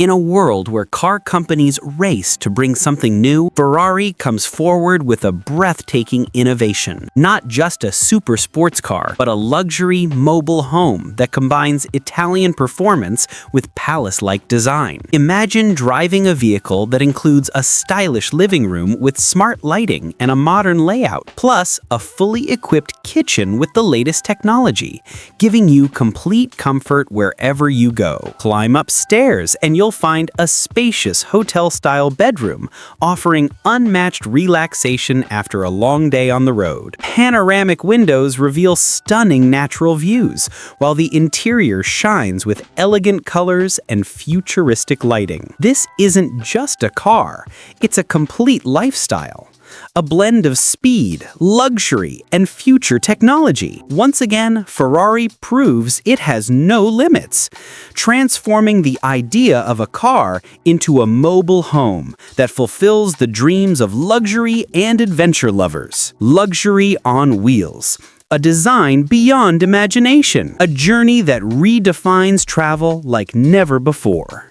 In a world where car companies race to bring something new, Ferrari comes forward with a breathtaking innovation. Not just a super sports car, but a luxury mobile home that combines Italian performance with palace-like design. Imagine driving a vehicle that includes a stylish living room with smart lighting and a modern layout, plus a fully equipped kitchen with the latest technology, giving you complete comfort wherever you go. Climb upstairs and you'll find a spacious hotel-style bedroom, offering unmatched relaxation after a long day on the road. Panoramic windows reveal stunning natural views, while the interior shines with elegant colors and futuristic lighting. This isn't just a car, it's a complete lifestyle. A blend of speed, luxury, and future technology. Once again, Ferrari proves it has no limits, transforming the idea of a car into a mobile home that fulfills the dreams of luxury and adventure lovers. Luxury on wheels. A design beyond imagination. A journey that redefines travel like never before.